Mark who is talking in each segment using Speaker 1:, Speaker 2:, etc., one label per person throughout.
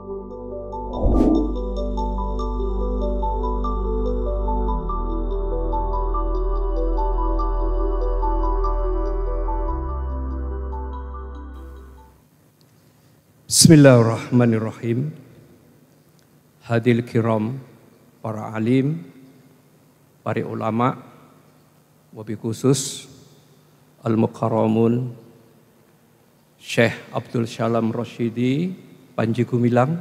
Speaker 1: Bismillahirrahmanirrahim. Hadil kiram, para alim, para ulama, wabil khusus Al-Mukarramun Syekh Abdul Syalam Rosyidi Panji Gumilang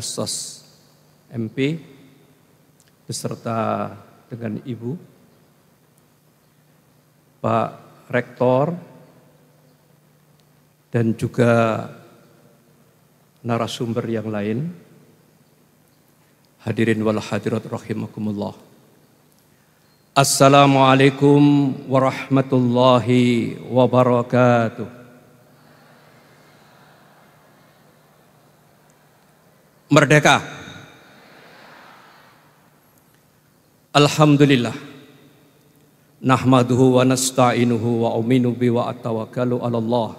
Speaker 1: Sos MP beserta dengan Ibu, Pak Rektor, dan juga narasumber yang lain, hadirin wal hadirat rahimakumullah. Assalamualaikum warahmatullahi wabarakatuh. Merdeka. Alhamdulillah. Nahmaduhu wa nasta'inuhu wa uminu bi wa atawakkalu ala Allah.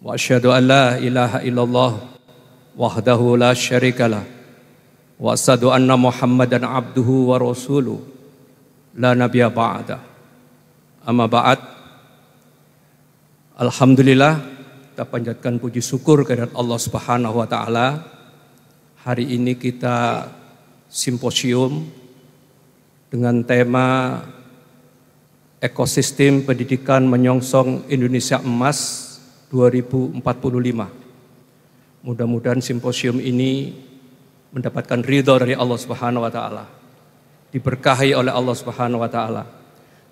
Speaker 1: Wa asyhadu an la ilaha illallah wahdahu la syarikalah wa asyhadu anna Muhammadan abduhu wa rasuluh la nabiyya ba'da. Amma ba'd. Alhamdulillah, kita panjatkan puji syukur kehadirat Allah Subhanahu wa taala. Hari ini kita simposium dengan tema ekosistem pendidikan menyongsong Indonesia Emas 2045. Mudah-mudahan simposium ini mendapatkan ridha dari Allah Subhanahu wa taala, diberkahi oleh Allah Subhanahu wa taala,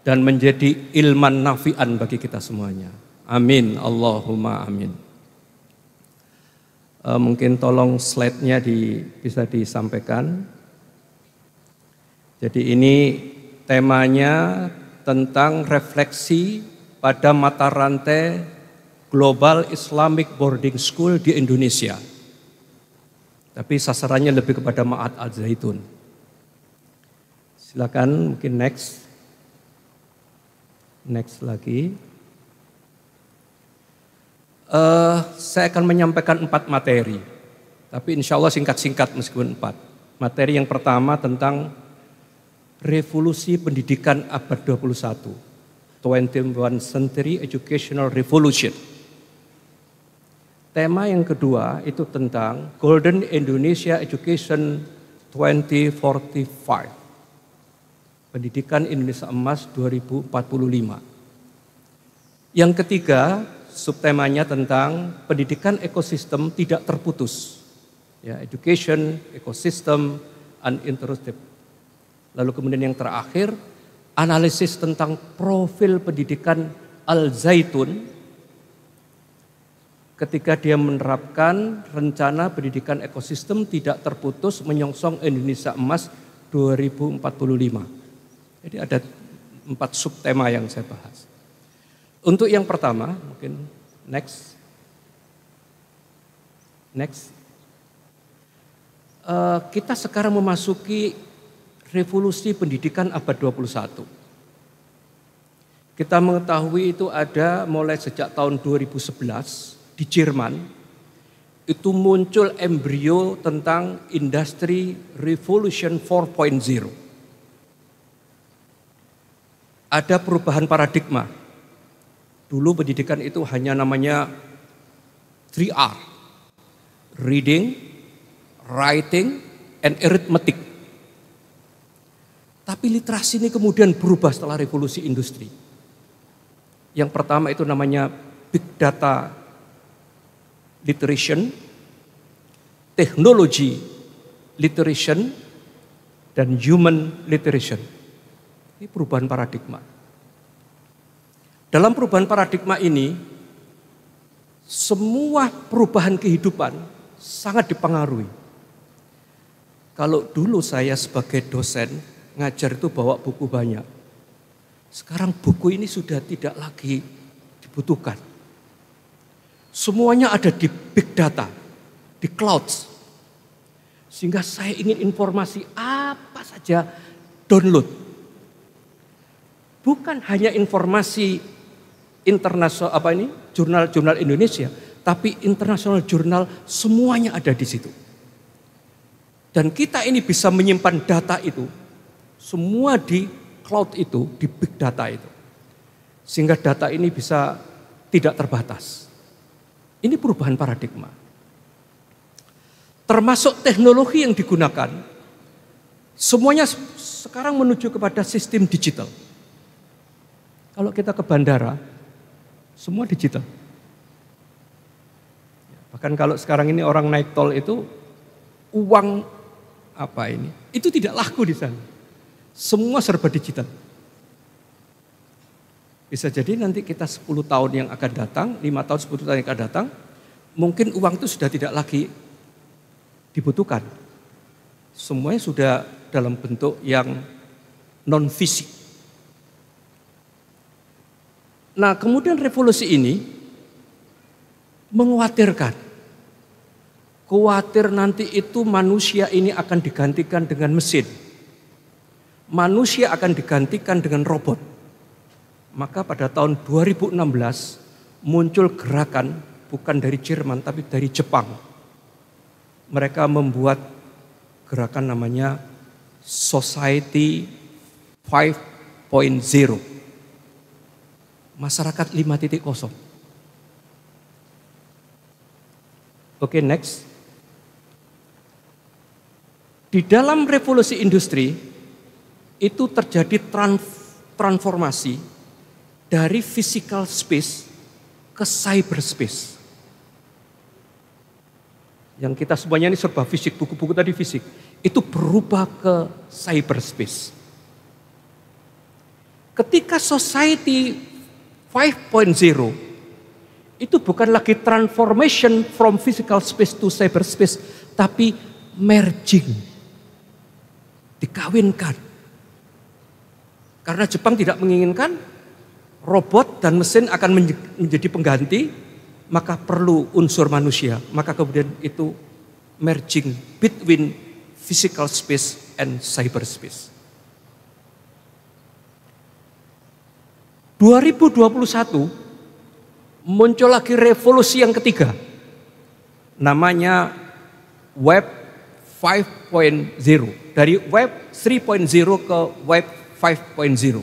Speaker 1: dan menjadi ilman nafi'an bagi kita semuanya. Amin, Allahumma amin. Mungkin tolong slide-nya bisa disampaikan. Jadi ini temanya tentang refleksi pada mata rantai Global Islamic Boarding School di Indonesia. Tapi sasarannya lebih kepada Ma'had Al-Zaitun. Silakan, mungkin next. Next lagi. Saya akan menyampaikan 4 materi. Tapi insya Allah singkat-singkat meskipun 4. Materi yang pertama tentang revolusi pendidikan abad 21. 21st Century Educational Revolution. Tema yang kedua itu tentang Golden Indonesia Education 2045. Pendidikan Indonesia Emas 2045. Yang ketiga, subtemanya tentang pendidikan ekosistem tidak terputus. Ya, education, ecosystem, uninterrupted. Lalu kemudian yang terakhir, analisis tentang profil pendidikan Al-Zaitun ketika dia menerapkan rencana pendidikan ekosistem tidak terputus menyongsong Indonesia Emas 2045. Jadi ada 4 subtema yang saya bahas. Untuk yang pertama, mungkin next. Kita sekarang memasuki revolusi pendidikan abad 21. Kita mengetahui itu ada mulai sejak tahun 2011 di Jerman, itu muncul embrio tentang Industri Revolution 4.0. Ada perubahan paradigma. Dulu pendidikan itu hanya namanya 3R. Reading, writing, and arithmetic. Tapi literasi ini kemudian berubah setelah revolusi industri. Yang pertama itu namanya big data literation, teknologi literation, dan human literation. Ini perubahan paradigma. Dalam perubahan paradigma ini, semua perubahan kehidupan sangat dipengaruhi. Kalau dulu saya sebagai dosen ngajar itu bawa buku banyak. Sekarang buku ini sudah tidak lagi dibutuhkan. Semuanya ada di big data, di cloud. Sehingga saya ingin informasi apa saja download. Bukan hanya informasi internasional jurnal-jurnal Indonesia, tapi international journal semuanya ada di situ. Dan kita ini bisa menyimpan data itu, semua di cloud itu, di big data itu. Sehingga data ini bisa tidak terbatas. Ini perubahan paradigma. Termasuk teknologi yang digunakan, semuanya sekarang menuju kepada sistem digital. Kalau kita ke bandara, semua digital. Bahkan kalau sekarang ini orang naik tol itu, uang apa ini? Itu tidak laku di sana. Semua serba digital. Bisa jadi nanti kita 10 tahun yang akan datang, 5 tahun, 10 tahun yang akan datang, mungkin uang itu sudah tidak lagi dibutuhkan. Semuanya sudah dalam bentuk yang non-fisik. Nah, kemudian revolusi ini mengkhawatirkan. Khawatir nanti itu manusia ini akan digantikan dengan mesin. Manusia akan digantikan dengan robot. Maka pada tahun 2016 muncul gerakan bukan dari Jerman tapi dari Jepang. Mereka membuat gerakan namanya Society 5.0. Masyarakat 5.0. Oke, next. Di dalam revolusi industri itu terjadi transformasi dari physical space ke cyberspace. Yang kita semuanya ini serba fisik, buku-buku tadi fisik. Itu berubah ke cyberspace. Ketika society 5.0, itu bukan lagi transformation from physical space to cyberspace, tapi merging. Dikawinkan. Karena Jepang tidak menginginkan robot dan mesin akan menjadi pengganti, maka perlu unsur manusia. Maka kemudian itu merging between physical space and cyberspace. 2021 muncul lagi revolusi yang ketiga. Namanya Web 5.0. Dari Web 3.0 ke Web 5.0.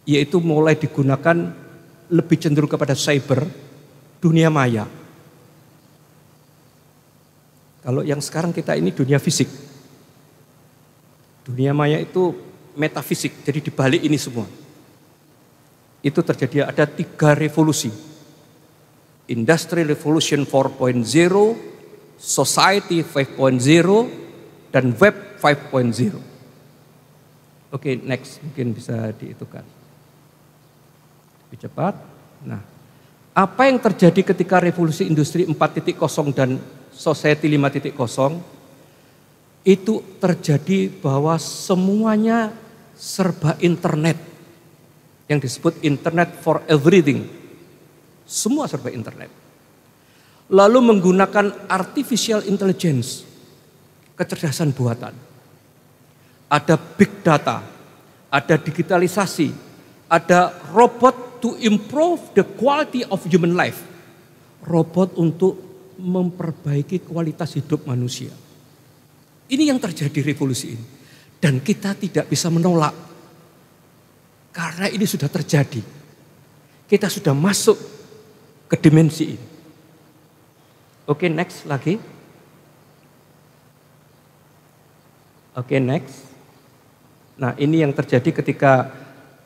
Speaker 1: Yaitu mulai digunakan lebih cenderung kepada cyber, dunia maya. Kalau yang sekarang kita ini dunia fisik. Dunia maya itu metafisik, jadi dibalik ini semua. Itu terjadi, ada 3 revolusi. Industrial Revolution 4.0, Society 5.0, dan Web 5.0. Oke, next, mungkin bisa dihitungkan. Lebih cepat. Nah, apa yang terjadi ketika revolusi industri 4.0 dan society 5.0? Itu terjadi bahwa semuanya serba internet. Yang disebut internet for everything. Semua serba internet. Lalu menggunakan artificial intelligence, kecerdasan buatan. Ada big data, ada digitalisasi, ada robot to improve the quality of human life. Robot untuk memperbaiki kualitas hidup manusia. Ini yang terjadi revolusi ini. Dan kita tidak bisa menolak. Karena ini sudah terjadi. Kita sudah masuk ke dimensi ini. Oke, next lagi. Oke, next. Nah, ini yang terjadi ketika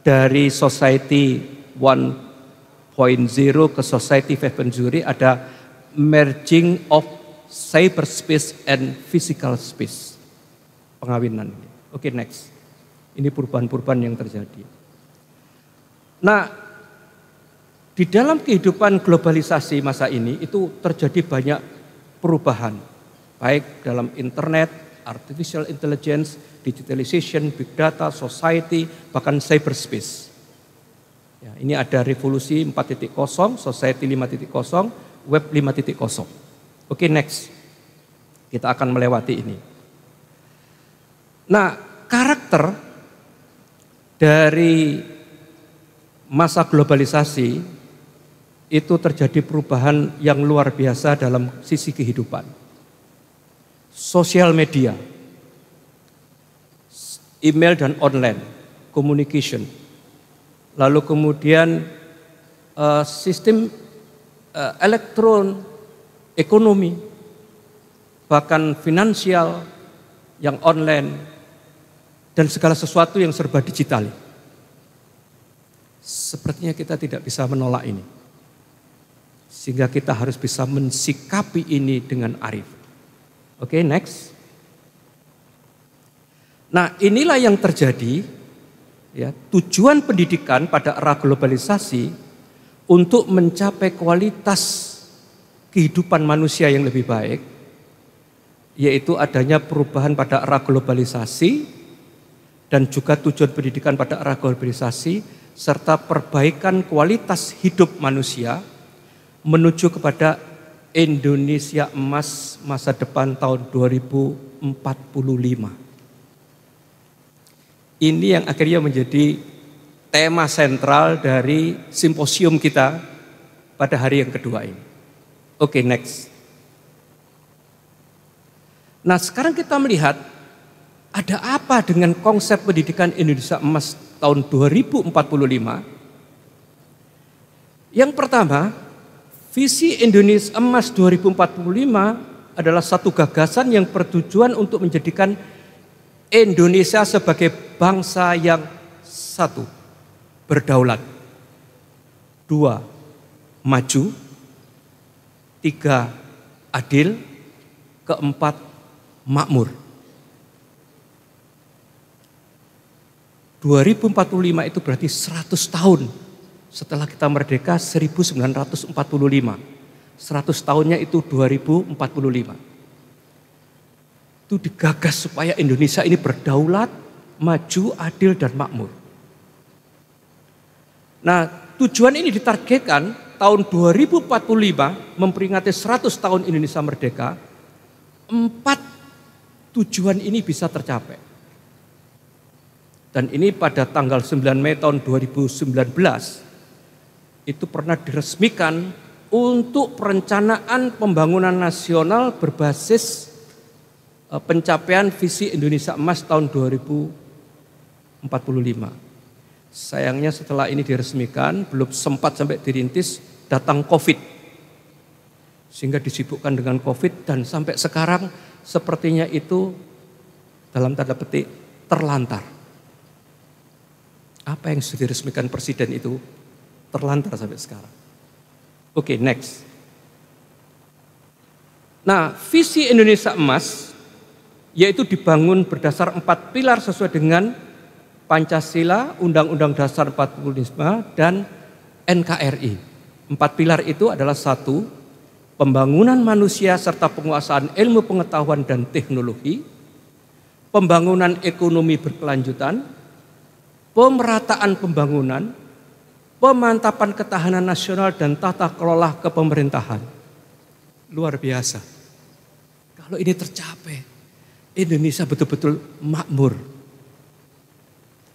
Speaker 1: dari society 1.0 ke society 5.0 ada merging of cyberspace and physical space. Pengawinan ini. Oke, next. Ini perubahan-perubahan yang terjadi. Nah, di dalam kehidupan globalisasi masa ini itu terjadi banyak perubahan. Baik dalam internet, artificial intelligence, digitalization, big data, society, bahkan cyberspace. Ya, ini ada revolusi 4.0, society 5.0, web 5.0. Oke, next. Kita akan melewati ini. Nah, karakter dari masa globalisasi itu terjadi perubahan yang luar biasa dalam sisi kehidupan. Sosial media, email dan online, communication, lalu kemudian sistem elektron, ekonomi, bahkan finansial yang online, dan segala sesuatu yang serba digital. Sepertinya kita tidak bisa menolak ini. Sehingga kita harus bisa mensikapi ini dengan arif. Oke, next. Nah, inilah yang terjadi, ya, tujuan pendidikan pada era globalisasi untuk mencapai kualitas kehidupan manusia yang lebih baik, yaitu adanya perubahan pada era globalisasi dan juga tujuan pendidikan pada era globalisasi serta perbaikan kualitas hidup manusia menuju kepada Indonesia emas masa depan tahun 2045. Ini yang akhirnya menjadi tema sentral dari simposium kita pada hari yang kedua ini. Oke, next. Nah, sekarang kita melihat ada apa dengan konsep pendidikan Indonesia emas tahun 2045. Yang pertama, visi Indonesia emas 2045 adalah satu gagasan yang bertujuan untuk menjadikan Indonesia sebagai bangsa yang satu, berdaulat, dua, maju, tiga, adil, keempat, makmur. 2045 itu berarti 100 tahun setelah kita merdeka 1945. 100 tahunnya itu 2045. Itu digagas supaya Indonesia ini berdaulat, maju, adil, dan makmur. Nah, tujuan ini ditargetkan tahun 2045 memperingati 100 tahun Indonesia merdeka. 4 tujuan ini bisa tercapai. Dan ini pada tanggal 9 Mei tahun 2019 itu pernah diresmikan untuk perencanaan pembangunan nasional berbasis pencapaian visi Indonesia emas tahun 2045. Sayangnya setelah ini diresmikan belum sempat sampai dirintis, datang COVID. Sehingga disibukkan dengan COVID dan sampai sekarang sepertinya itu dalam tanda petik terlantar. Apa yang sudah diresmikan presiden itu terlantar sampai sekarang. Oke, next. Nah, visi Indonesia emas yaitu dibangun berdasar 4 pilar sesuai dengan Pancasila, Undang-Undang Dasar 45 dan NKRI. 4 pilar itu adalah 1, pembangunan manusia serta penguasaan ilmu pengetahuan dan teknologi, pembangunan ekonomi berkelanjutan, pemerataan pembangunan, pemantapan ketahanan nasional dan tata kelola kepemerintahan. Luar biasa. Kalau ini tercapai, Indonesia betul-betul makmur.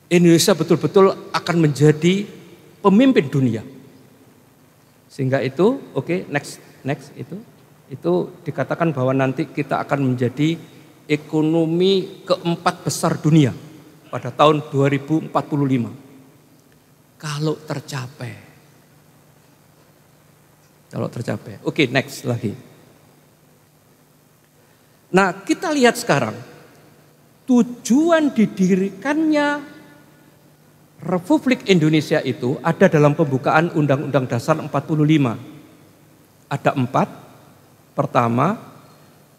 Speaker 1: Indonesia betul-betul akan menjadi pemimpin dunia. Sehingga itu, oke, next itu dikatakan bahwa nanti kita akan menjadi ekonomi keempat besar dunia pada tahun 2045. Kalau tercapai. Oke, next lagi. Nah, kita lihat sekarang tujuan didirikannya Republik Indonesia itu ada dalam pembukaan Undang-Undang Dasar 45. Ada 4. Pertama,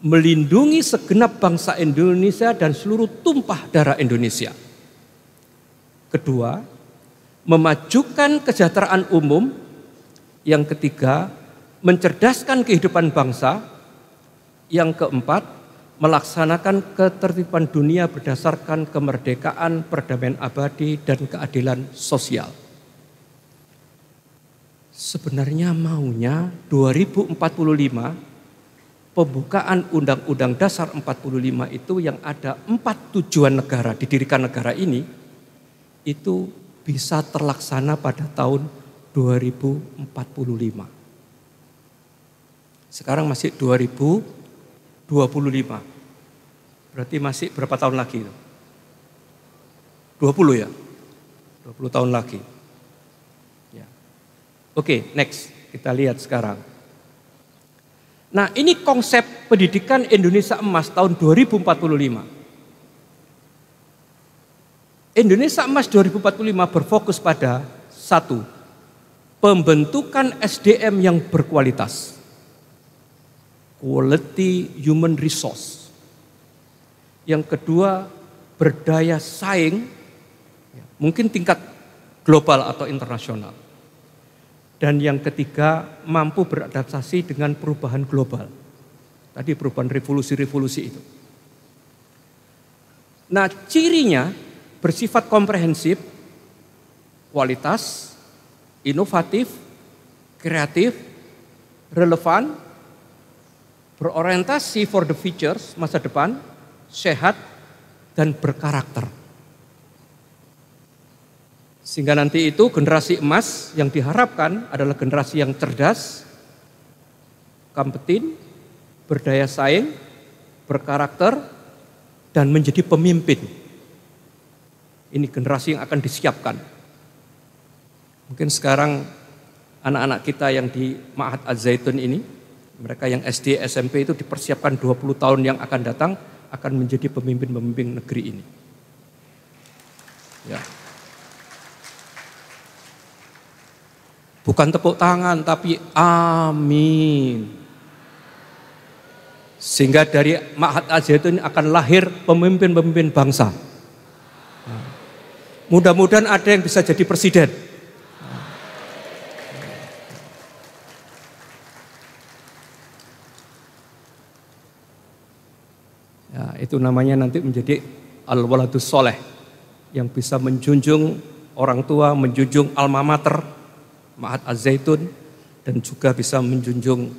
Speaker 1: melindungi segenap bangsa Indonesia dan seluruh tumpah darah Indonesia. Kedua, memajukan kesejahteraan umum. Yang ketiga, mencerdaskan kehidupan bangsa. Yang keempat, melaksanakan ketertiban dunia berdasarkan kemerdekaan, perdamaian abadi, dan keadilan sosial. Sebenarnya maunya 2045 pembukaan Undang-Undang Dasar 45 itu yang ada 4 tujuan negara, didirikan negara ini, itu bisa terlaksana pada tahun 2045. Sekarang masih 2025. Berarti masih berapa tahun lagi? 20 ya? 20 tahun lagi. Ya. Oke, next. Kita lihat sekarang. Nah, ini konsep pendidikan Indonesia Emas tahun 2045. Indonesia Emas 2045 berfokus pada satu, pembentukan SDM yang berkualitas. Quality human resource. Yang kedua, berdaya saing, mungkin tingkat global atau internasional. Dan yang ketiga, mampu beradaptasi dengan perubahan global. Tadi perubahan revolusi-revolusi itu. Nah, cirinya bersifat komprehensif, kualitas, inovatif, kreatif, relevan, berorientasi for the futures, masa depan, sehat, dan berkarakter. Sehingga nanti itu generasi emas yang diharapkan adalah generasi yang cerdas, kompeten, berdaya saing, berkarakter, dan menjadi pemimpin. Ini generasi yang akan disiapkan. Mungkin sekarang anak-anak kita yang di Ma'had Az-Zaitun ini, mereka yang SD, SMP itu dipersiapkan 20 tahun yang akan datang, akan menjadi pemimpin-pemimpin negeri ini. Ya. Bukan tepuk tangan, tapi amin. Sehingga dari Ma'had Az-Zaitun akan lahir pemimpin-pemimpin bangsa. Mudah-mudahan ada yang bisa jadi presiden. Ya, itu namanya nanti menjadi al-waladus soleh. Yang bisa menjunjung orang tua, menjunjung alma mater, Ma'had Az-Zaitun, dan juga bisa menjunjung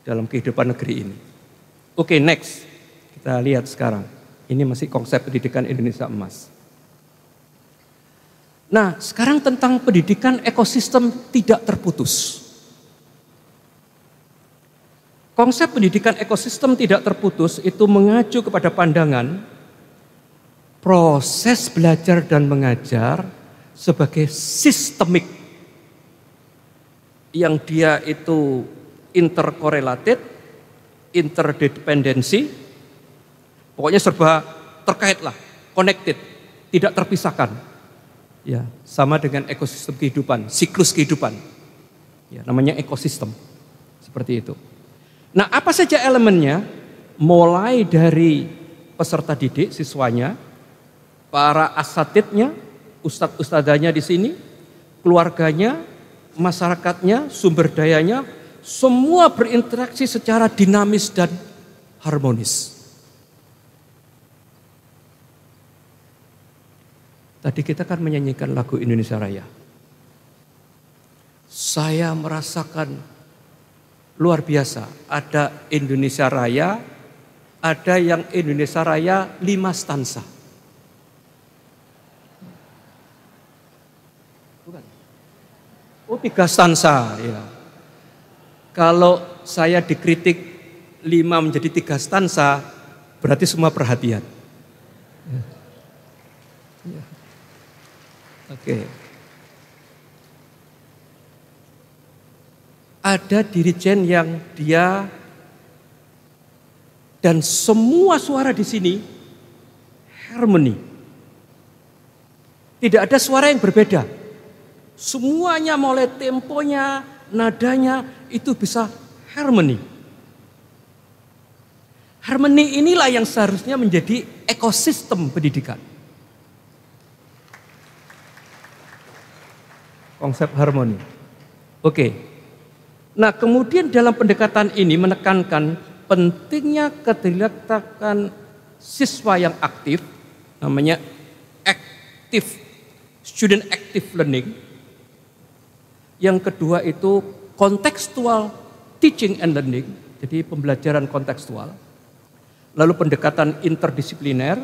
Speaker 1: dalam kehidupan negeri ini. Oke, next. Kita lihat sekarang. Ini masih konsep pendidikan Indonesia Emas. Nah, sekarang tentang pendidikan ekosistem tidak terputus. Konsep pendidikan ekosistem tidak terputus itu mengacu kepada pandangan proses belajar dan mengajar sebagai sistemik yang dia itu interkorelated, interdependensi, pokoknya serba terkait lah, connected, tidak terpisahkan. Ya, sama dengan ekosistem kehidupan, siklus kehidupan. Ya, namanya ekosistem. Seperti itu. Nah, apa saja elemennya? Mulai dari peserta didik, siswanya, para asatidnya, ustadz-ustadzanya di sini, keluarganya, masyarakatnya, sumber dayanya, semua berinteraksi secara dinamis dan harmonis. Tadi kita kan menyanyikan lagu Indonesia Raya. Saya merasakan luar biasa. Ada Indonesia Raya, ada yang Indonesia Raya 5 stansa. Bukan. Oh, 3 stansa. Ya. Kalau saya dikritik 5 menjadi 3 stansa, berarti semua perhatian. Ya. Ya. Oke. Ada dirijen yang dia dan semua suara di sini harmoni. Tidak ada suara yang berbeda. Semuanya mulai temponya, nadanya itu bisa harmoni. Harmoni inilah yang seharusnya menjadi ekosistem pendidikan. Konsep harmoni. Oke. Nah, kemudian dalam pendekatan ini menekankan pentingnya keterlibatan siswa yang aktif, namanya active, student active learning. Yang kedua itu contextual teaching and learning, jadi pembelajaran kontekstual. Lalu pendekatan interdisipliner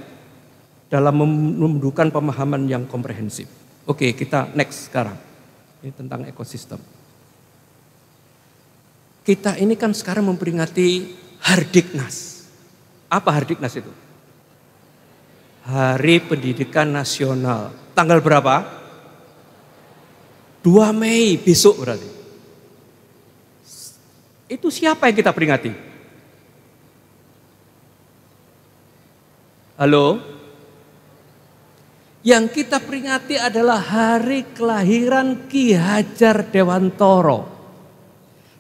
Speaker 1: dalam menumbuhkan pemahaman yang komprehensif. Oke, kita next sekarang. Ini tentang ekosistem. Kita ini kan sekarang memperingati Hardiknas. Apa Hardiknas itu? Hari Pendidikan Nasional. Tanggal berapa? 2 Mei besok berarti. Itu siapa yang kita peringati? Halo? Yang kita peringati adalah hari kelahiran Ki Hajar Dewantara.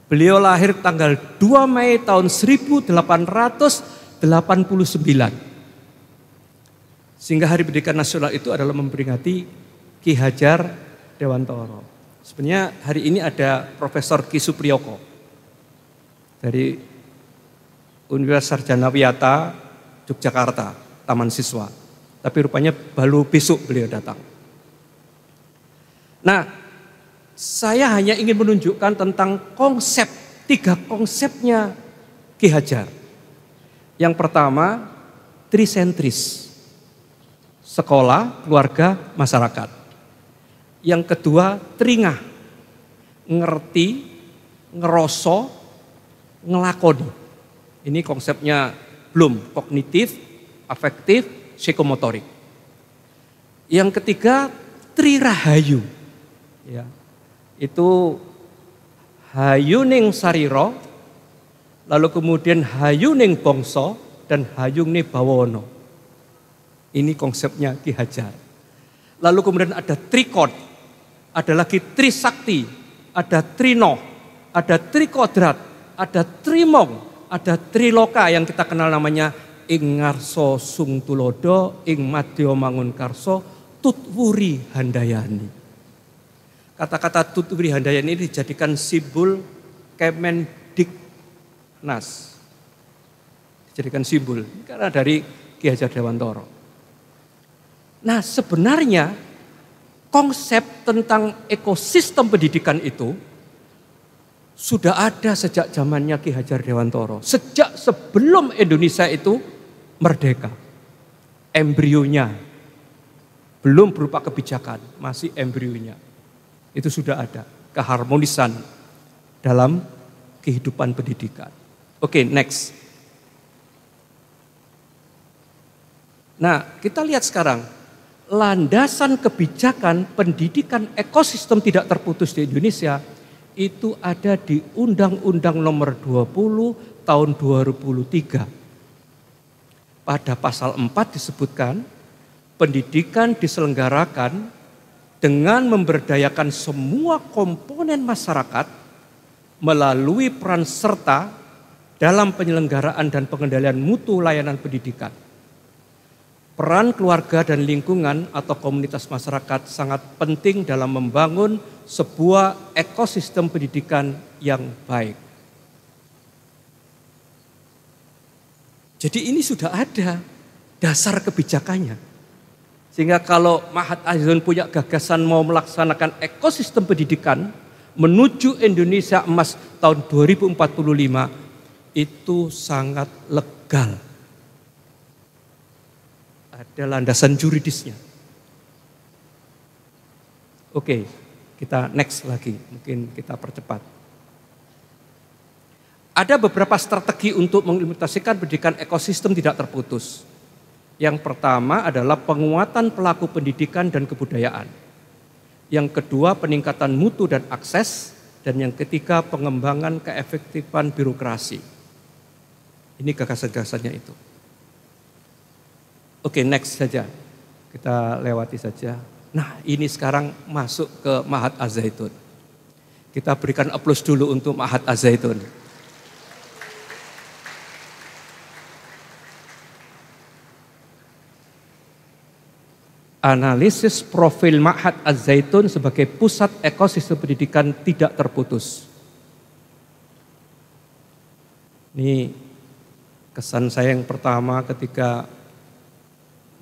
Speaker 1: Beliau lahir tanggal 2 Mei tahun 1889. Sehingga Hari Pendidikan Nasional itu adalah memperingati Ki Hajar Dewantara. Sebenarnya hari ini ada Profesor Ki Supriyoko dari Universitas Sarjana Wiyata Yogyakarta, Taman Siswa. Tapi rupanya baru besok beliau datang. Nah, saya hanya ingin menunjukkan tentang konsep, 3 konsepnya Ki Hajar. Yang pertama, trisentris. Sekolah, keluarga, masyarakat. Yang kedua, tringah. Ngerti, ngeroso, ngelakoni. Ini konsepnya Bloom, kognitif, afektif, psikomotorik. Yang ketiga, trirahayu. Ya. Itu hayuning sariro, lalu kemudian hayuning bangsa dan hayuning bawono. Ini konsepnya Ki Hajar. Lalu kemudian ada trikod, ada lagi trisakti, ada trino, ada trikodrat, ada trimong, ada triloka yang kita kenal namanya ing ngarso sung tulodo, ing madya mangun karso, tutwuri handayani. Kata-kata tutwuri handayani ini dijadikan simbol Kemendiknas. Dijadikan simbol karena dari Ki Hajar Dewantara. Nah, sebenarnya konsep tentang ekosistem pendidikan itu sudah ada sejak zamannya Ki Hajar Dewantara. Sejak sebelum Indonesia itu merdeka. Embrionya. Belum berupa kebijakan, masih embrionya. Itu sudah ada keharmonisan dalam kehidupan pendidikan. Oke, next. Nah, kita lihat sekarang. Landasan kebijakan pendidikan ekosistem tidak terputus di Indonesia itu ada di Undang-Undang Nomor 20 Tahun 2003. Pada pasal 4 disebutkan pendidikan diselenggarakan dengan memberdayakan semua komponen masyarakat melalui peran serta dalam penyelenggaraan dan pengendalian mutu layanan pendidikan. Peran keluarga dan lingkungan atau komunitas masyarakat sangat penting dalam membangun sebuah ekosistem pendidikan yang baik. Jadi ini sudah ada dasar kebijakannya. Sehingga kalau Mahat Al-Zaitun punya gagasan mau melaksanakan ekosistem pendidikan menuju Indonesia Emas tahun 2045 itu sangat legal. Ada landasan juridisnya. Oke, kita next lagi, mungkin kita percepat. Ada beberapa strategi untuk mengimplementasikan pendidikan ekosistem tidak terputus. Yang pertama adalah penguatan pelaku pendidikan dan kebudayaan. Yang kedua peningkatan mutu dan akses. Dan yang ketiga pengembangan keefektifan birokrasi. Ini gagasan-gagasannya itu. Oke, next saja. Kita lewati saja. Nah, ini sekarang masuk ke Mahat Al-Zaitun. Kita berikan aplaus dulu untuk Mahat Al-Zaitun. Analisis profil Mahat Al-Zaitun sebagai pusat ekosistem pendidikan tidak terputus. Ini kesan saya yang pertama ketika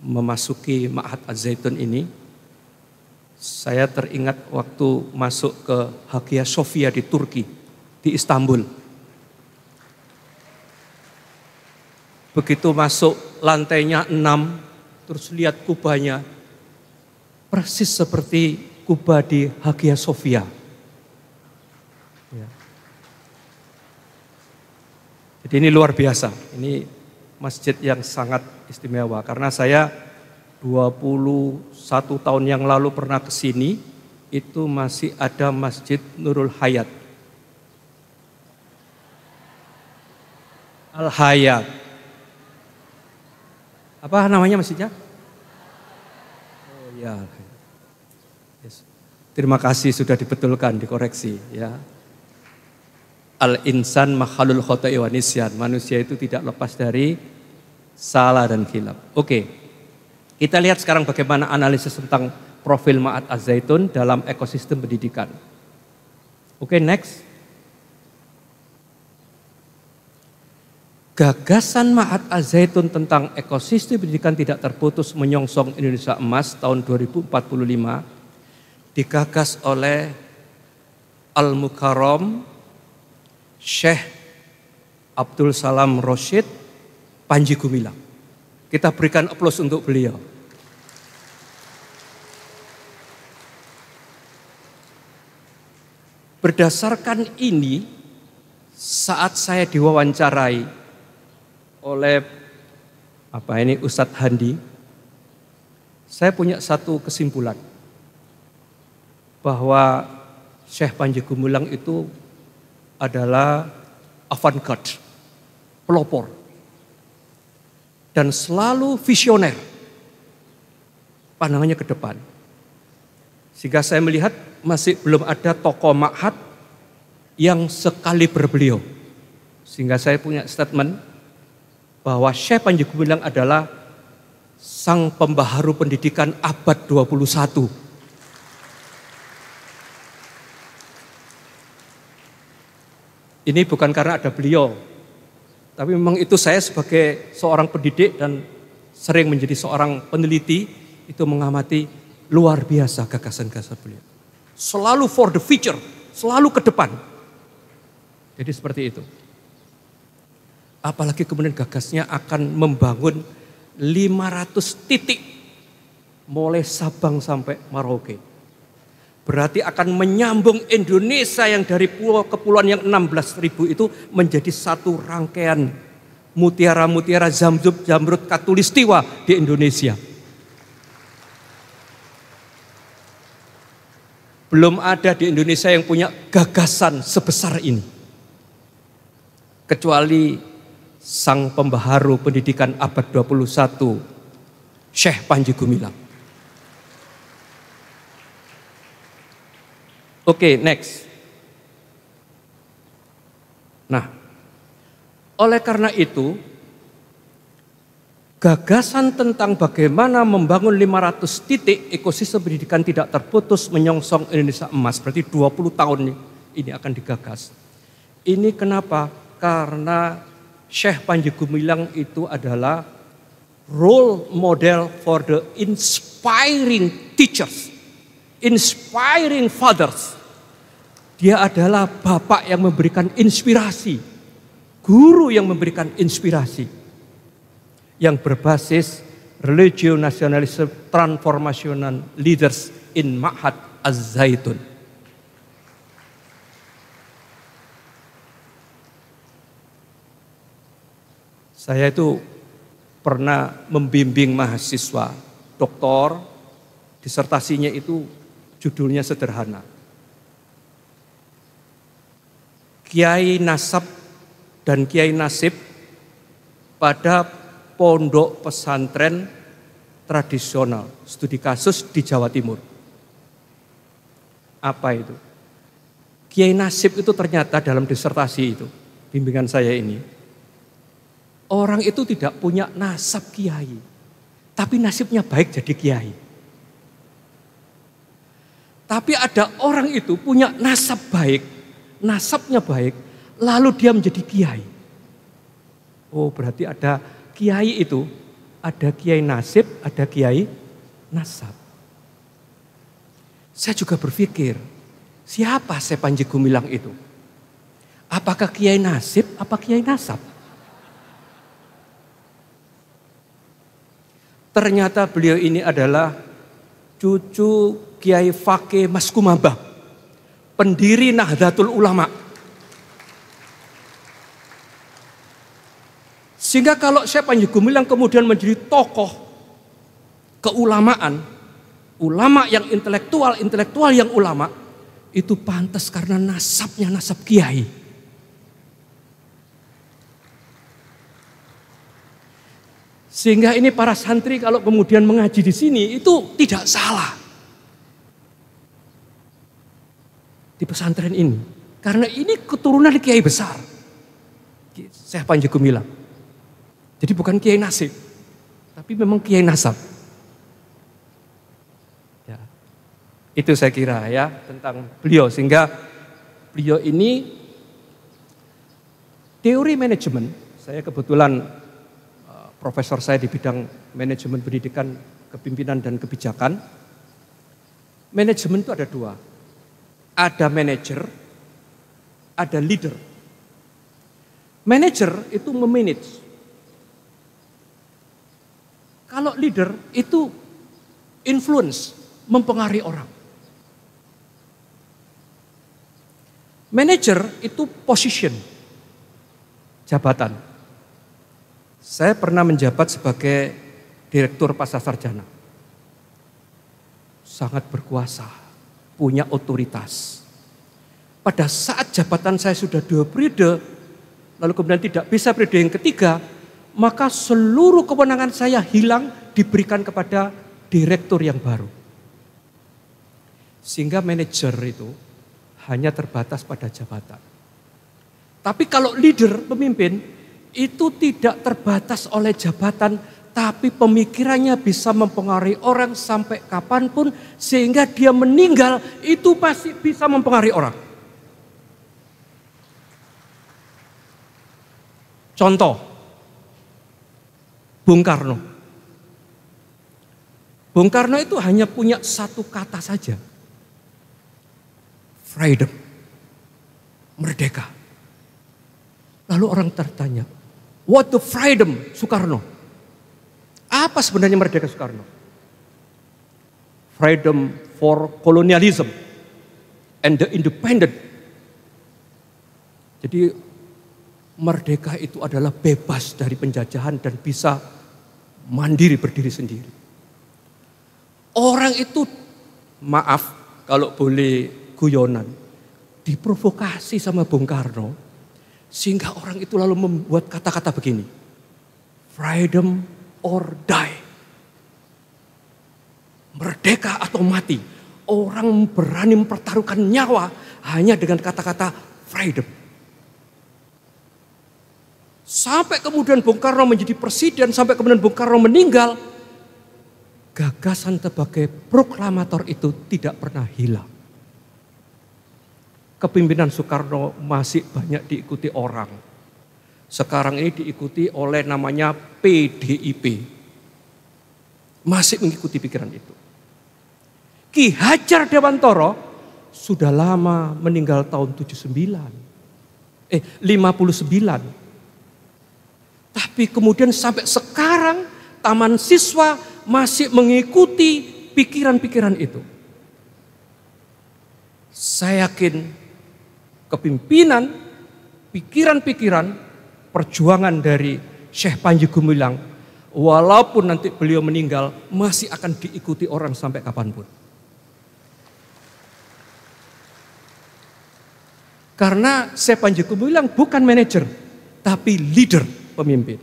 Speaker 1: memasuki Mahat Al-Zaitun ini, saya teringat waktu masuk ke Hagia Sophia di Turki, di Istanbul. Begitu masuk lantainya 6, terus lihat kubahnya, persis seperti Kuba di Hagia Sophia. Ya. Jadi ini luar biasa, ini masjid yang sangat istimewa karena saya 21 tahun yang lalu pernah ke sini, itu masih ada Masjid Nurul Hayat. Al-Hayat. Apa namanya masjidnya? Oh ya. Yes. Terima kasih sudah dibetulkan, dikoreksi ya. Al-insan makhlul khoto'i wa nisyan. Manusia itu tidak lepas dari salah dan khilaf. Oke. Kita lihat sekarang bagaimana analisis tentang profil Ma'had Az-Zaitun dalam ekosistem pendidikan. Oke, next. Gagasan Ma'had Az-Zaitun tentang ekosistem pendidikan tidak terputus menyongsong Indonesia Emas tahun 2045 digagas oleh Al-Mukarram Syekh Abdul Salam Rosyid Panji Gumilang. Kita berikan aplaus untuk beliau. Berdasarkan ini, saat saya diwawancarai oleh Ustadz Handi, saya punya satu kesimpulan bahwa Syekh Panji Gumilang itu adalah avant-garde, pelopor, dan selalu visioner, pandangannya ke depan. Sehingga saya melihat masih belum ada tokoh ma'had yang sekaliber beliau. Sehingga saya punya statement bahwa Syekh Panji Gumilang adalah sang pembaharu pendidikan abad 21. Ini bukan karena ada beliau, tapi memang itu saya sebagai seorang pendidik dan sering menjadi seorang peneliti, itu mengamati luar biasa gagasan-gagasan beliau. Selalu for the future, selalu ke depan. Jadi seperti itu. Apalagi kemudian gagasnya akan membangun 500 titik mulai Sabang sampai Merauke. Berarti akan menyambung Indonesia yang dari pulau kepulauan yang 16.000 itu menjadi satu rangkaian mutiara-mutiara Zamrud Katulistiwa di Indonesia. Belum ada di Indonesia yang punya gagasan sebesar ini. Kecuali sang pembaharu pendidikan abad 21, Syekh Panji Gumilang. Oke, next. Nah, oleh karena itu, gagasan tentang bagaimana membangun 500 titik ekosistem pendidikan tidak terputus menyongsong Indonesia Emas, berarti 20 tahun ini akan digagas. Ini kenapa? Karena Syekh Panji Gumilang itu adalah role model for the inspiring teachers, inspiring fathers. Dia adalah bapak yang memberikan inspirasi, guru yang memberikan inspirasi, yang berbasis religious nationalism transformational leaders in Ma'had Az-Zaitun. Saya itu pernah membimbing mahasiswa doktor, disertasinya itu judulnya sederhana. Kiai Nasab dan Kiai Nasib pada pondok pesantren tradisional studi kasus di Jawa Timur. Apa itu? Kiai Nasib itu ternyata dalam disertasi itu, bimbingan saya ini, orang itu tidak punya nasab kiai, tapi nasibnya baik jadi kiai. Tapi ada orang itu punya nasab baik, nasabnya baik, lalu dia menjadi kiai. Oh, berarti ada kiai itu, ada kiai nasib, ada kiai nasab. Saya juga berpikir, siapa Syekh Panji Gumilang itu? Apakah kiai nasib, apa kiai nasab? Ternyata beliau ini adalah cucu Kiai Fakih Mas Kumambah, pendiri Nahdlatul Ulama. Sehingga kalau Syekh Panji Gumilang kemudian menjadi tokoh keulamaan, ulama yang intelektual yang ulama, itu pantas karena nasabnya nasab kiai. Sehingga ini para santri kalau kemudian mengaji di sini itu tidak salah di pesantren ini, karena ini keturunan kiai besar, Syekh Panji Gumilang. Jadi bukan kiai nasib, tapi memang kiai nasab. Ya, itu saya kira ya tentang beliau. Sehingga beliau ini teori manajemen, saya kebetulan profesor saya di bidang manajemen pendidikan, kepimpinan dan kebijakan. Manajemen itu ada dua. Ada manajer, ada leader. Manajer itu memanage. Kalau leader itu influence, mempengaruhi orang. Manajer itu position, jabatan. Saya pernah menjabat sebagai direktur pasca sarjana. Sangat berkuasa, punya otoritas. Pada saat jabatan saya sudah 2 periode, lalu kemudian tidak bisa periode yang ketiga, maka seluruh kewenangan saya hilang, diberikan kepada direktur yang baru. Sehingga manajer itu hanya terbatas pada jabatan. Tapi kalau leader, pemimpin, itu tidak terbatas oleh jabatan, tapi pemikirannya bisa mempengaruhi orang sampai kapanpun, sehingga dia meninggal itu pasti bisa mempengaruhi orang. Contoh, Bung Karno. Bung Karno itu hanya punya satu kata saja, freedom, merdeka. Lalu orang tertanya, what the freedom Soekarno? Apa sebenarnya merdeka Soekarno? Freedom for colonialism and the independent. Jadi merdeka itu adalah bebas dari penjajahan dan bisa mandiri berdiri sendiri. Orang itu, maaf kalau boleh guyonan, diprovokasi sama Bung Karno. Sehingga orang itu lalu membuat kata-kata begini, freedom or die. Merdeka atau mati. Orang berani mempertaruhkan nyawa hanya dengan kata-kata freedom. Sampai kemudian Bung Karno menjadi presiden, sampai kemudian Bung Karno meninggal, gagasan sebagai proklamator itu tidak pernah hilang. Kepemimpinan Soekarno masih banyak diikuti orang. Sekarang ini diikuti oleh namanya PDIP. Masih mengikuti pikiran itu. Ki Hajar Dewantara sudah lama meninggal tahun 59. 59. Tapi kemudian sampai sekarang Taman Siswa masih mengikuti pikiran-pikiran itu. Saya yakin kepimpinan, pikiran-pikiran, perjuangan dari Syekh Panji Gumilang, walaupun nanti beliau meninggal, masih akan diikuti orang sampai kapanpun. Karena Syekh Panji Gumilang bukan manajer, tapi leader, pemimpin.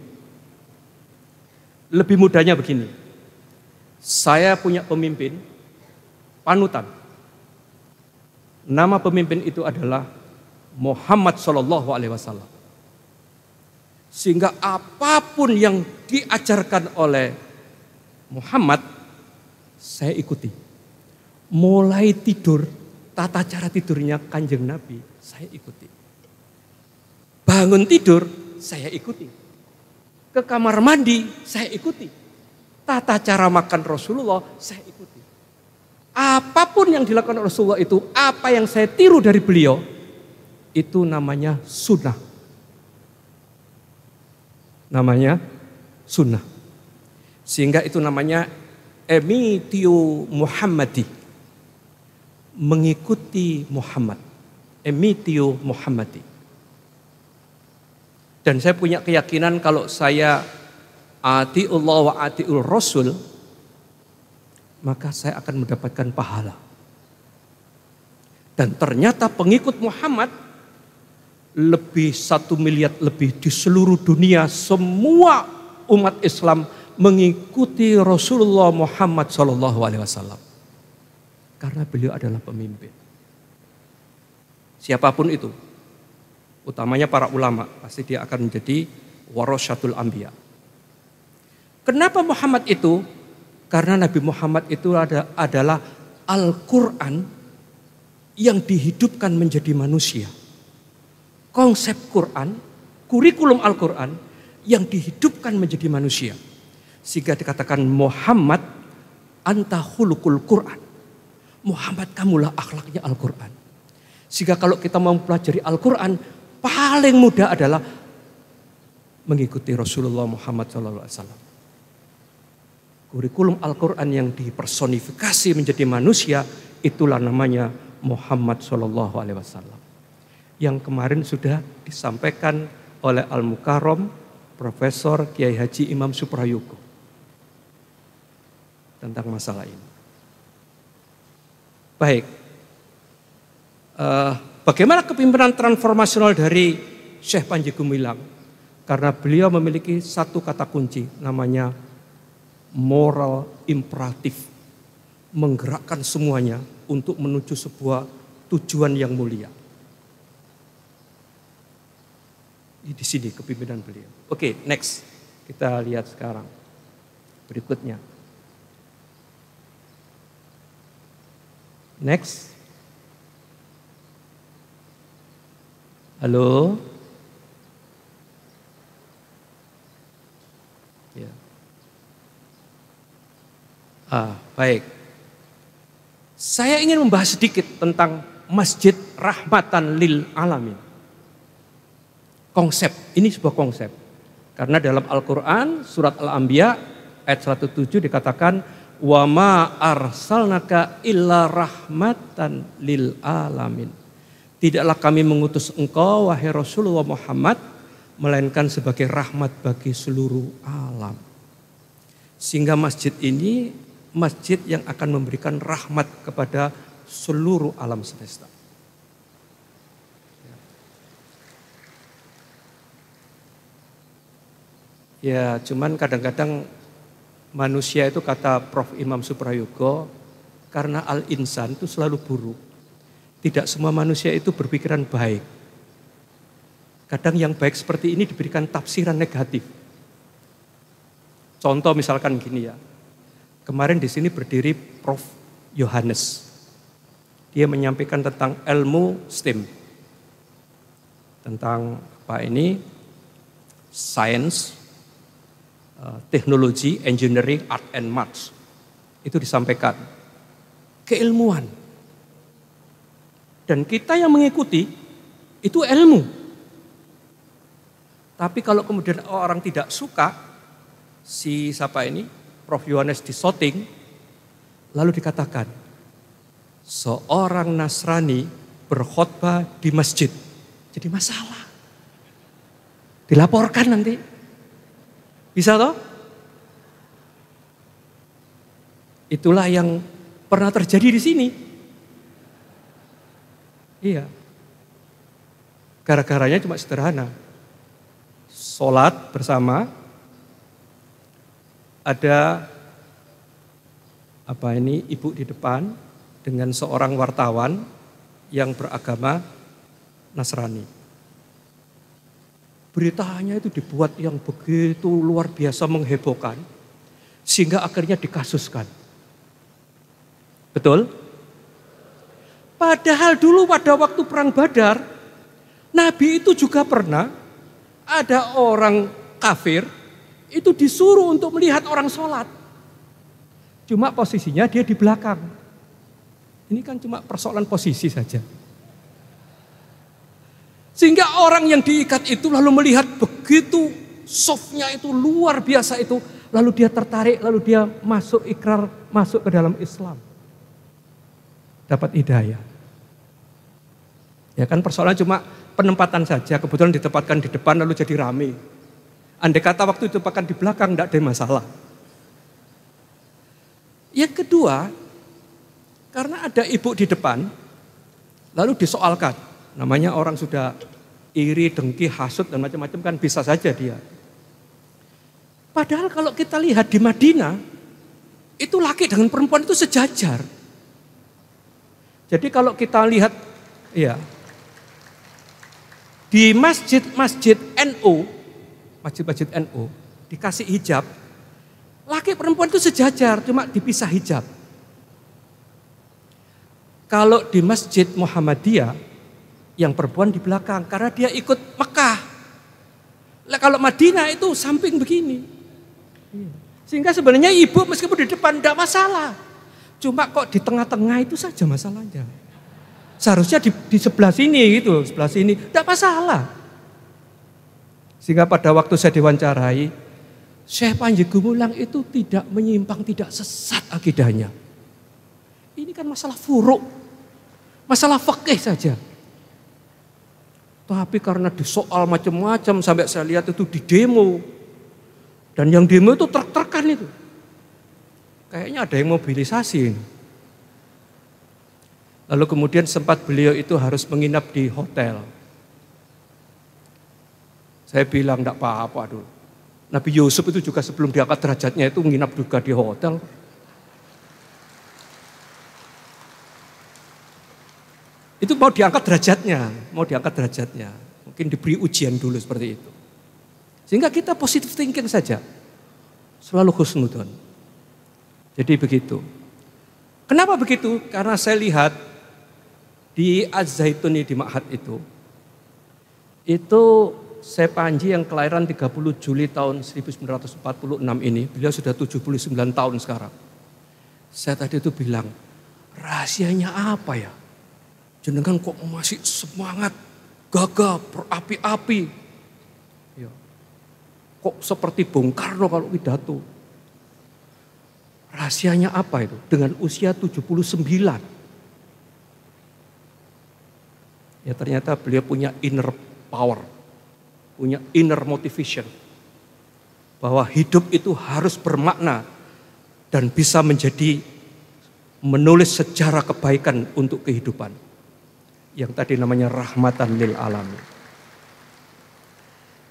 Speaker 1: Lebih mudahnya begini, saya punya pemimpin, panutan. Nama pemimpin itu adalah Muhammad Sallallahu Alaihi Wasallam. Sehingga apapun yang diajarkan oleh Muhammad, saya ikuti. Mulai tidur, tata cara tidurnya Kanjeng Nabi, saya ikuti. Bangun tidur, saya ikuti. Ke kamar mandi, saya ikuti. Tata cara makan Rasulullah, saya ikuti. Apapun yang dilakukan Rasulullah itu, apa yang saya tiru dari beliau, itu namanya sunnah. Namanya sunnah. Sehingga itu namanya emitio Muhammadi. mengikuti Muhammad, emitio Muhammadi. Dan saya punya keyakinan kalau saya atiullah wa atiul rasul, maka saya akan mendapatkan pahala. Dan ternyata pengikut Muhammad lebih 1 miliar lebih di seluruh dunia, semua umat Islam mengikuti Rasulullah Muhammad SAW. Karena beliau adalah pemimpin. Siapapun itu, utamanya para ulama, pasti dia akan menjadi warasatul anbiya. Kenapa Muhammad itu? Karena Nabi Muhammad itu adalah Al-Quran yang dihidupkan menjadi manusia. Konsep Quran, kurikulum Al-Quran yang dihidupkan menjadi manusia. Sehingga dikatakan Muhammad anta khuluqul Quran. Muhammad kamulah akhlaknya Al-Quran. Sehingga kalau kita mau mempelajari Al-Quran, paling mudah adalah mengikuti Rasulullah Muhammad SAW. Kurikulum Al-Quran yang dipersonifikasi menjadi manusia, itulah namanya Muhammad SAW. Yang kemarin sudah disampaikan oleh Al-Mukarram Profesor Kiai Haji Imam Suprayogo tentang masalah ini. Baik, bagaimana kepemimpinan transformasional dari Syekh Panji Gumilang? Karena beliau memiliki satu kata kunci, namanya moral imperatif, menggerakkan semuanya untuk menuju sebuah tujuan yang mulia. Di sini kepemimpinan beliau. Oke, next. Kita lihat sekarang. Berikutnya. Next. Halo. Ya. Baik. Saya ingin membahas sedikit tentang Masjid Rahmatan lil Alamin. Konsep, ini sebuah konsep. Karena dalam Al-Quran, surat Al-Anbiya, ayat 107 dikatakan, wa ma arsalnaka illa rahmatan lil alamin. Tidaklah kami mengutus engkau, wahai Rasulullah Muhammad, melainkan sebagai rahmat bagi seluruh alam. Sehingga masjid ini, masjid yang akan memberikan rahmat kepada seluruh alam semesta. Ya, cuman kadang-kadang manusia itu kata Prof. Imam Suprayogo, karena al-insan itu selalu buruk. Tidak semua manusia itu berpikiran baik. Kadang yang baik seperti ini diberikan tafsiran negatif. Contoh misalkan gini ya. Kemarin di sini berdiri Prof. Yohanes. Dia menyampaikan tentang ilmu STEM. Tentang apa ini? Science, teknologi, engineering, art and maths. Itu disampaikan. Keilmuan. Dan kita yang mengikuti itu ilmu. Tapi kalau kemudian orang tidak suka, si siapa ini, Prof. Yohanes disoting, lalu dikatakan, seorang Nasrani berkhotbah di masjid. Jadi masalah. Dilaporkan nanti. Bisa toh? Itulah yang pernah terjadi di sini. Iya. Gara-garanya cuma sederhana. Sholat bersama, ada ibu di depan dengan seorang wartawan yang beragama Nasrani. Beritanya itu dibuat yang begitu luar biasa menghebohkan, sehingga akhirnya dikasuskan. Betul? Padahal dulu pada waktu perang Badar, Nabi itu juga pernah ada orang kafir itu disuruh untuk melihat orang sholat. Cuma posisinya dia di belakang. Ini kan cuma persoalan posisi saja. Sehingga orang yang diikat itu lalu melihat begitu softnya itu luar biasa itu. Lalu dia tertarik, lalu dia masuk ikrar, masuk ke dalam Islam. dapat hidayah. Ya kan persoalan cuma penempatan saja, kebetulan ditempatkan di depan lalu jadi rame. Andai kata waktu ditempatkan di belakang tidak ada masalah. Yang kedua, karena ada ibu di depan, lalu disoalkan. Namanya orang sudah iri, dengki, hasut dan macam-macam kan bisa saja dia. Padahal kalau kita lihat di Madinah, itu laki dengan perempuan itu sejajar. Jadi kalau kita lihat ya di masjid-masjid NU, masjid-masjid NU dikasih hijab, laki perempuan itu sejajar, cuma dipisah hijab. Kalau di masjid Muhammadiyah, yang perempuan di belakang karena dia ikut Mekah. Kalau Madinah itu samping begini. Sehingga sebenarnya ibu meskipun di depan tidak masalah. Cuma kok di tengah-tengah itu saja masalahnya. Seharusnya di sebelah sini gitu, sebelah sini tidak masalah. Sehingga pada waktu saya diwawancarai, Syekh Panji Gumilang itu tidak menyimpang, tidak sesat akidahnya. Ini kan masalah furuk, masalah fikih saja. Tapi karena disoal macam-macam sampai saya lihat itu di demo. Dan yang demo itu truk-trukan itu. Kayaknya ada yang mobilisasi. Lalu kemudian sempat beliau itu harus menginap di hotel. Saya bilang enggak apa-apa dulu. Nabi Yusuf itu juga sebelum diangkat derajatnya itu menginap juga di hotel. Itu mau diangkat derajatnya. Mungkin diberi ujian dulu seperti itu. Sehingga kita positive thinking saja. Selalu husnudon. Jadi begitu. Kenapa begitu? Karena saya lihat di Az-Zaituni di Ma'had itu Syekh Panji yang kelahiran 30 Juli tahun 1946 ini, beliau sudah 79 tahun sekarang. Saya tadi itu bilang, rahasianya apa ya? Jenengan kok masih semangat, gagah, berapi-api. Ya. Kok seperti Bung Karno kalau pidato. Rahasianya apa itu? Dengan usia 79. Ya ternyata beliau punya inner power. Punya inner motivation. Bahwa hidup itu harus bermakna. Dan bisa menjadi menulis sejarah kebaikan untuk kehidupan. Yang tadi namanya rahmatan lil alamin.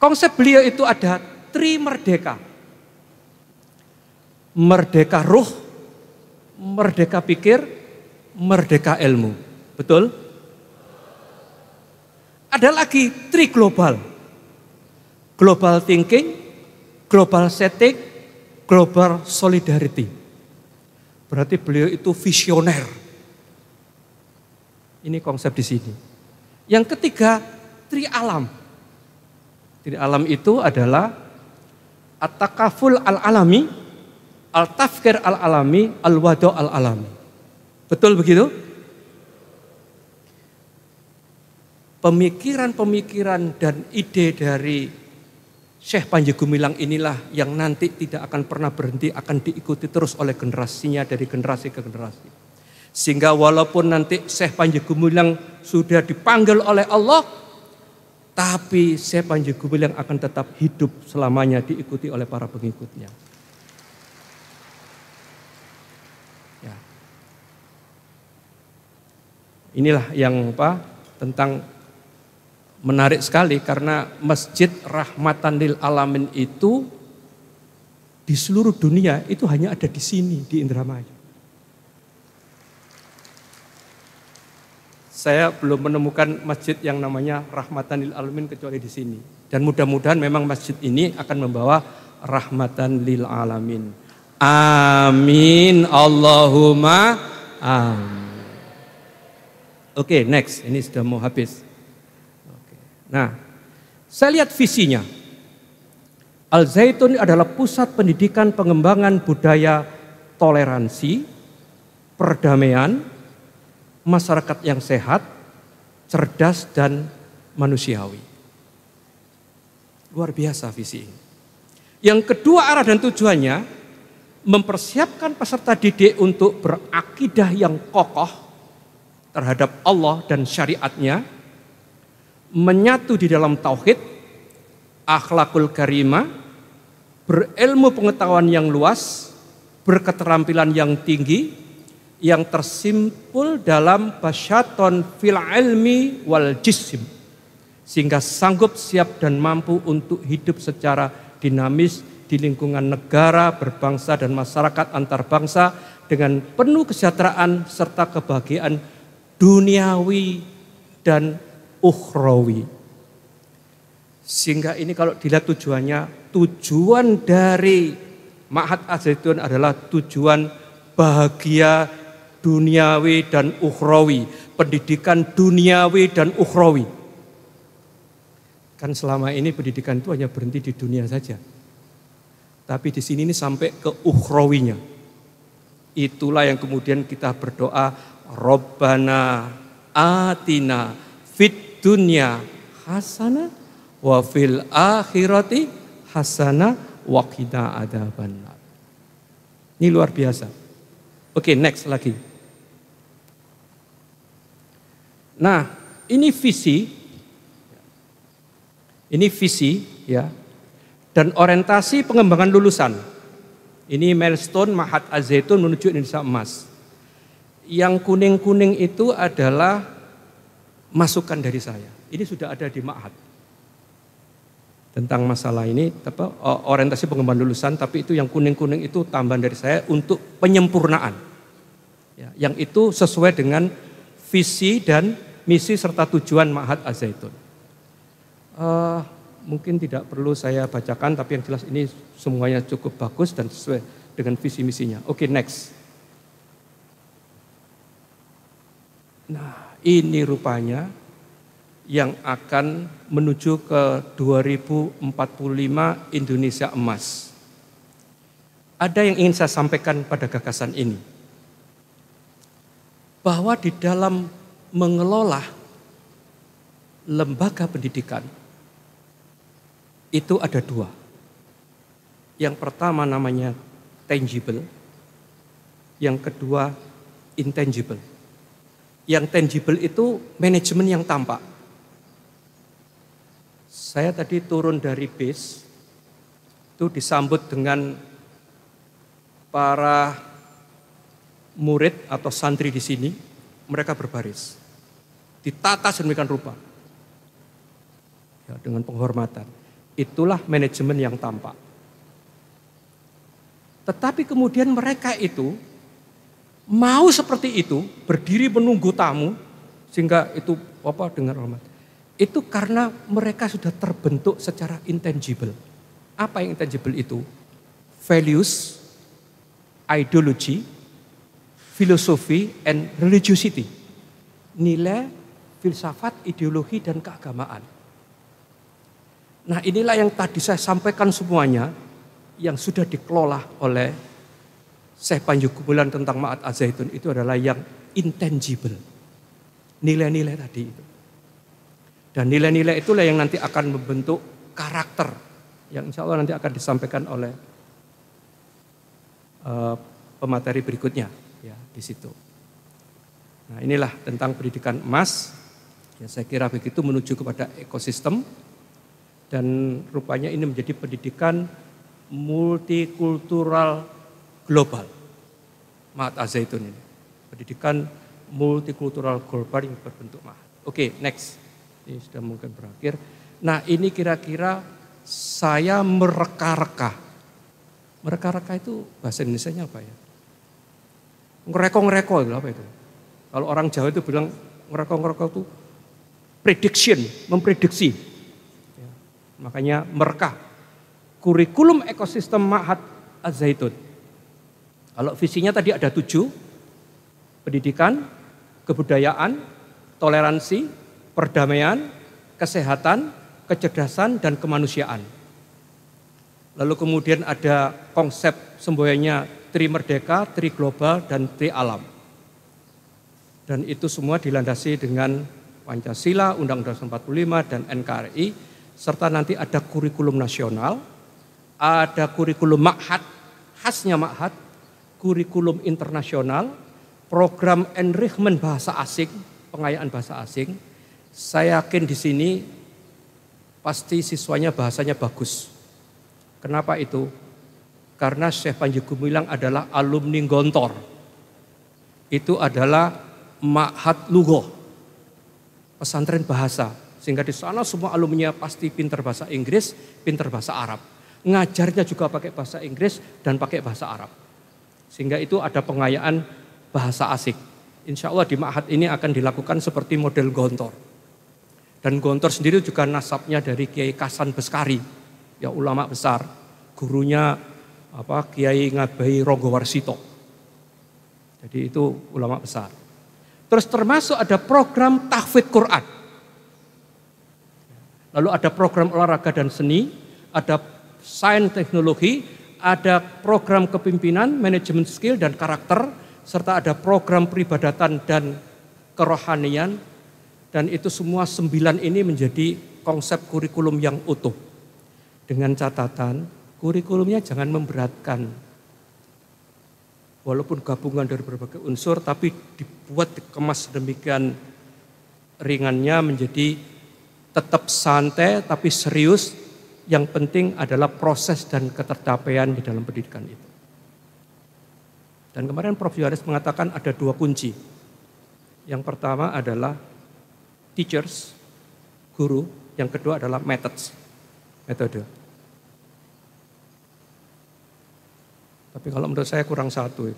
Speaker 1: Konsep beliau itu ada 3 merdeka. Merdeka ruh, merdeka pikir, merdeka ilmu. Betul? Ada lagi 3 global. Global thinking, global setting, global solidarity. Berarti beliau itu visioner. Ini konsep di sini. Yang ketiga, 3 alam. 3 alam itu adalah at-takaful al-alami, al-tafkir al-alami, al-wado al-alami. Betul begitu? Pemikiran-pemikiran dan ide dari Syekh Panji Gumilang inilah yang nanti tidak akan pernah berhenti, akan diikuti terus oleh generasinya dari generasi ke generasi. Sehingga walaupun nanti Syekh Panji Gumilang sudah dipanggil oleh Allah, tapi Syekh Panji Gumilang akan tetap hidup selamanya diikuti oleh para pengikutnya. Ya. Inilah yang tentang menarik sekali karena Masjid Rahmatan lil Alamin itu di seluruh dunia itu hanya ada di sini di Indramayu. Saya belum menemukan masjid yang namanya Rahmatan lil Alamin kecuali di sini. Dan mudah-mudahan memang masjid ini akan membawa rahmatan lil alamin. Amin. Allahumma amin. Oke, next. Ini sudah mau habis. Nah, saya lihat visinya. Al-Zaitun adalah pusat pendidikan pengembangan budaya toleransi, perdamaian, masyarakat yang sehat, cerdas dan manusiawi. Luar biasa visi ini. Yang kedua arah dan tujuannya mempersiapkan peserta didik untuk berakidah yang kokoh, terhadap Allah dan syariatnya, menyatu di dalam tauhid, akhlakul karimah, berilmu pengetahuan yang luas, berketerampilan yang tinggi, yang tersimpul dalam basyaton fil ilmi wal jisim, sehingga sanggup, siap dan mampu untuk hidup secara dinamis di lingkungan negara, berbangsa dan masyarakat antar bangsa dengan penuh kesejahteraan serta kebahagiaan duniawi dan ukhrawi. Sehingga ini kalau dilihat tujuannya, tujuan dari Ma'had Az-Zaitun adalah tujuan bahagia duniawi dan ukhrawi, pendidikan duniawi dan ukhrawi. Kan selama ini pendidikan itu hanya berhenti di dunia saja. Tapi di sini ini sampai ke ukhrawinya. Itulah yang kemudian kita berdoa, Rabbana atina fid dunya hasanah wa fil akhirati hasanah wa qina adzabannar. Ini luar biasa. Oke, next lagi. Nah, ini visi. Ini visi ya. Dan orientasi pengembangan lulusan. Ini milestone Ma'had Az-Zaitun menuju Indonesia Emas. Yang kuning-kuning itu adalah masukan dari saya. Ini sudah ada di Ma'had. Tentang masalah ini, orientasi pengembangan lulusan, tapi itu yang kuning-kuning itu tambahan dari saya untuk penyempurnaan. Ya, yang itu sesuai dengan visi dan misi serta tujuan Ma'had Az-Zaitun. Mungkin tidak perlu saya bacakan, tapi yang jelas ini semuanya cukup bagus dan sesuai dengan visi misinya. Oke, next. Nah, ini rupanya yang akan menuju ke 2045 Indonesia Emas. Ada yang ingin saya sampaikan pada gagasan ini. Bahwa di dalam mengelola lembaga pendidikan, itu ada dua. Yang pertama namanya tangible, yang kedua intangible. Yang tangible itu manajemen yang tampak. Saya tadi turun dari bis, itu disambut dengan para murid atau santri di sini, mereka berbaris. Ditata sedemikian rupa. Ya, dengan penghormatan. Itulah manajemen yang tampak. Tetapi kemudian mereka itu mau seperti itu, berdiri menunggu tamu, sehingga itu dengan hormat. Itu karena mereka sudah terbentuk secara intangible. Apa yang intangible itu? Values, ideology, filosofi, and religiosity. Nilai, filsafat, ideologi, dan keagamaan. Nah, inilah yang tadi saya sampaikan semuanya yang sudah dikelola oleh Syekh Panji Gumilang tentang Ma'had Az-Zaitun itu adalah yang intangible. Nilai-nilai tadi itu. Dan nilai-nilai itulah yang nanti akan membentuk karakter yang insya Allah nanti akan disampaikan oleh pemateri berikutnya ya di situ. Nah, inilah tentang pendidikan emas. Ya, saya kira begitu menuju kepada ekosistem. Dan rupanya ini menjadi pendidikan multikultural global. Ma'had Az-Zaitun ini. Pendidikan multikultural global yang berbentuk Ma'had. Oke, next. Ini sudah mungkin berakhir. Nah, ini kira-kira saya mereka-reka. Mereka-reka itu bahasa Indonesianya apa ya? Ngereko-ngereko itu apa itu? Kalau orang Jawa itu bilang ngereko-ngereko itu prediction, memprediksi. Makanya mereka kurikulum ekosistem Ma'had Az-Zaitun. Kalau visinya tadi ada 7, pendidikan, kebudayaan, toleransi, perdamaian, kesehatan, kecerdasan, dan kemanusiaan. Lalu kemudian ada konsep semboyannya Tri Merdeka, Tri Global, dan Tri Alam. Dan itu semua dilandasi dengan Pancasila, Undang-Undang 45, dan NKRI. Serta nanti ada kurikulum nasional, ada kurikulum Ma'had, khasnya Ma'had, kurikulum internasional, program enrichment bahasa asing, pengayaan bahasa asing, saya yakin di sini pasti siswanya bahasanya bagus. Kenapa itu? Karena Syekh Panji Gumilang adalah alumni Gontor. Itu adalah Ma'had Lughoh, pesantren bahasa. Sehingga di sana semua alumninya pasti pintar bahasa Inggris, pintar bahasa Arab. Ngajarnya juga pakai bahasa Inggris dan pakai bahasa Arab. Sehingga itu ada pengayaan bahasa asing. Insya Allah di Ma'had ini akan dilakukan seperti model Gontor. Dan Gontor sendiri juga nasabnya dari Kiai Kasan Beskari, ya ulama besar. Gurunya Kiai Ngabai Ronggowarsito. Jadi itu ulama besar. Terus termasuk ada program tahfidz Quran. Lalu ada program olahraga dan seni, ada sains teknologi, ada program kepimpinan, manajemen skill dan karakter, serta ada program peribadatan dan kerohanian. Dan itu semua 9 ini menjadi konsep kurikulum yang utuh. Dengan catatan, kurikulumnya jangan memberatkan. Walaupun gabungan dari berbagai unsur, tapi dibuat, dikemas demikian ringannya menjadi tetap santai tapi serius. Yang penting adalah proses dan ketercapaian di dalam pendidikan itu. Dan kemarin Prof. Yohanes mengatakan ada 2 kunci. Yang pertama adalah teachers, guru. Yang kedua adalah methods, metode. Tapi kalau menurut saya kurang satu,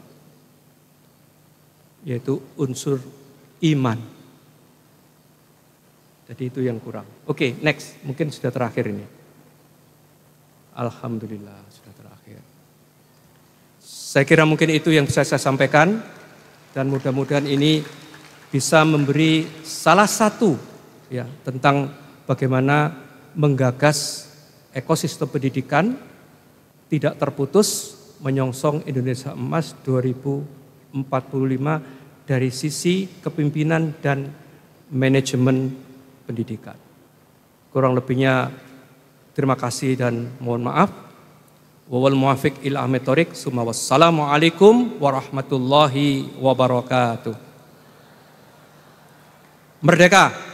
Speaker 1: yaitu unsur iman. Jadi itu yang kurang. Oke, next. Mungkin sudah terakhir ini. Alhamdulillah sudah terakhir. Saya kira mungkin itu yang bisa saya sampaikan. Dan mudah-mudahan ini bisa memberi salah satu ya tentang bagaimana menggagas ekosistem pendidikan tidak terputus menyongsong Indonesia Emas 2045 dari sisi kepimpinan dan manajemen pendidikan. Kurang lebihnya terima kasih dan mohon maaf. Wal muwafiq ila ahmad thoriq. Wassalamualaikum warahmatullahi wabarakatuh. Merdeka!